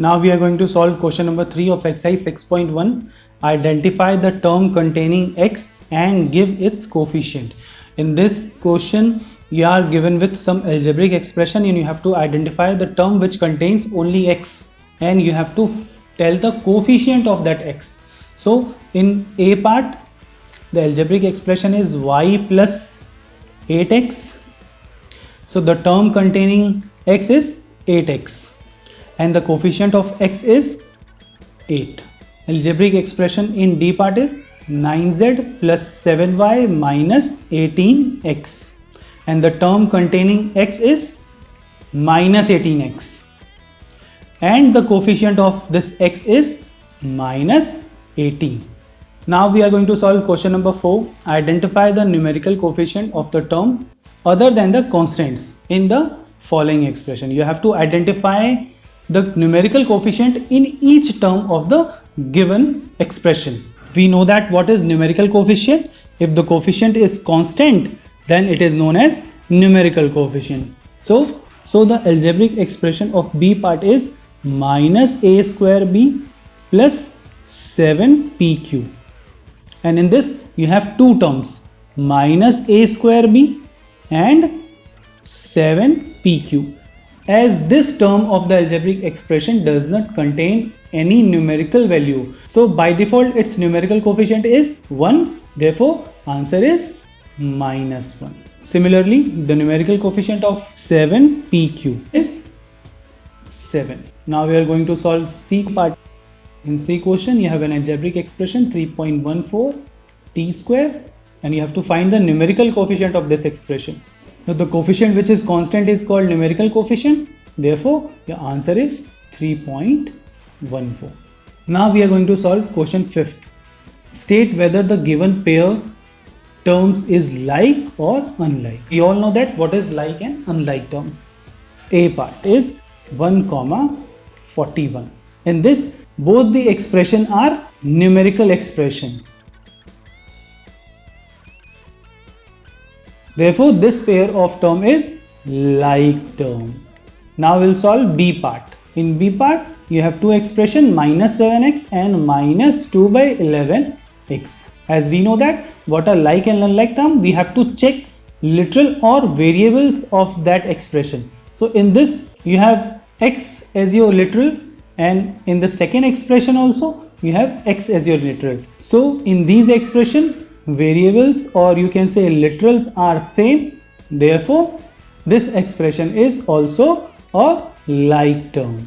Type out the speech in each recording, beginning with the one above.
Now we are going to solve question number 3 of exercise 6.1. Identify the term containing x and give its coefficient. In this question, you are given with some algebraic expression and you have to identify the term which contains only x and you have to tell the coefficient of that x. So in A part, the algebraic expression is y plus 8x. So the term containing x is 8x. And the coefficient of x is 8. Algebraic expression in D part is 9z plus 7y minus 18x. And the term containing x is minus 18x. And the coefficient of this x is minus 18. Now we are going to solve question number 4. Identify the numerical coefficient of the term other than the constants in the following expression. You have to identify the numerical coefficient in each term of the given expression. We know that what is numerical coefficient. If the coefficient is constant, then it is known as numerical coefficient. So the algebraic expression of B part is minus a square b plus 7pq. And in this you have two terms, minus a square b and 7pq. As this term of the algebraic expression does not contain any numerical value, so by default its numerical coefficient is 1, therefore answer is minus 1. Similarly, the numerical coefficient of 7pq is 7. Now we are going to solve C part. In C question you have an algebraic expression 3.14 t square and you have to find the numerical coefficient of this expression. Now the coefficient which is constant is called numerical coefficient, therefore your answer is 3.14. Now we are going to solve question 5th. State whether the given pair terms is like or unlike. We all know that what is like and unlike terms. A part is 1, 41. In this both the expression are numerical expression. Therefore, this pair of term is like term. Now we'll solve B part. In B part, you have two expression minus 7x and minus 2 by 11x. As we know that what are like and unlike term, we have to check literal or variables of that expression. So in this, you have x as your literal and in the second expression also, you have x as your literal. So in these expression, variables or you can say literals are same, therefore this expression is also a like term.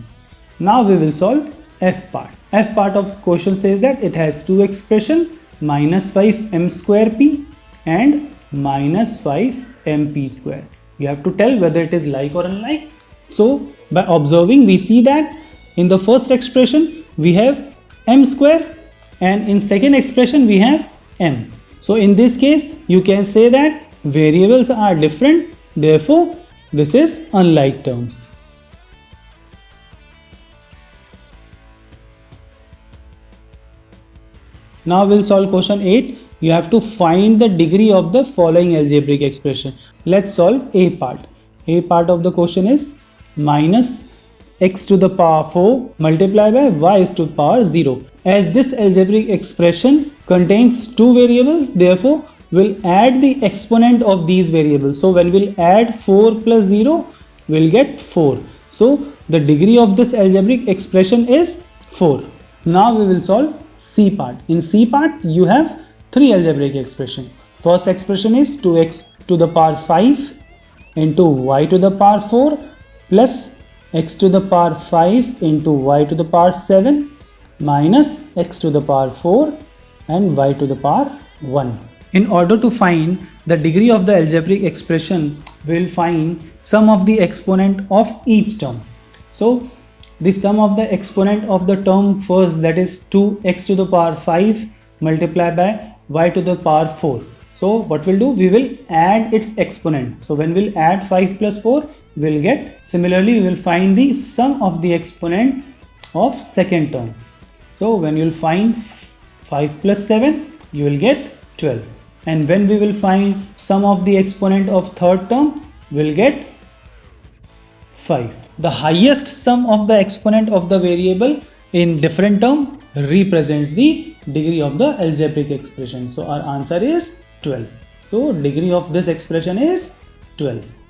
Now we will solve F part. F part of question says that it has two expression, minus 5m square p and minus 5mp square. You have to tell whether it is like or unlike. So by observing we see that in the first expression we have m square and in second expression we have m. So in this case, you can say that variables are different, therefore this is unlike terms. Now we'll solve question 8. You have to find the degree of the following algebraic expression. Let's solve A part. A part of the question is minus x to the power 4 multiplied by y to the power 0. As this algebraic expression contains two variables, therefore we'll add the exponent of these variables. So when we'll add 4 plus 0, we'll get 4. So the degree of this algebraic expression is 4. Now we will solve C part. In C part, you have three algebraic expression. First expression is 2x to the power 5 into y to the power 4 plus x to the power 5 into y to the power 7 minus x to the power 4 and y to the power 1. In order to find the degree of the algebraic expression, we will find sum of the exponent of each term. So the sum of the exponent of the term first, that is 2x to the power 5 multiplied by y to the power 4. So what we'll do, we will add its exponent. So when we'll add 5 plus 4, we'll get, similarly we will find the sum of the exponent of second term. So when you'll find 5 plus 7, you will get 12. And when we will find sum of the exponent of third term, we'll get 5. the highest sum of the exponent of the variable in different term represents the degree of the algebraic expression. So our answer is 12. So degree of this expression is 12.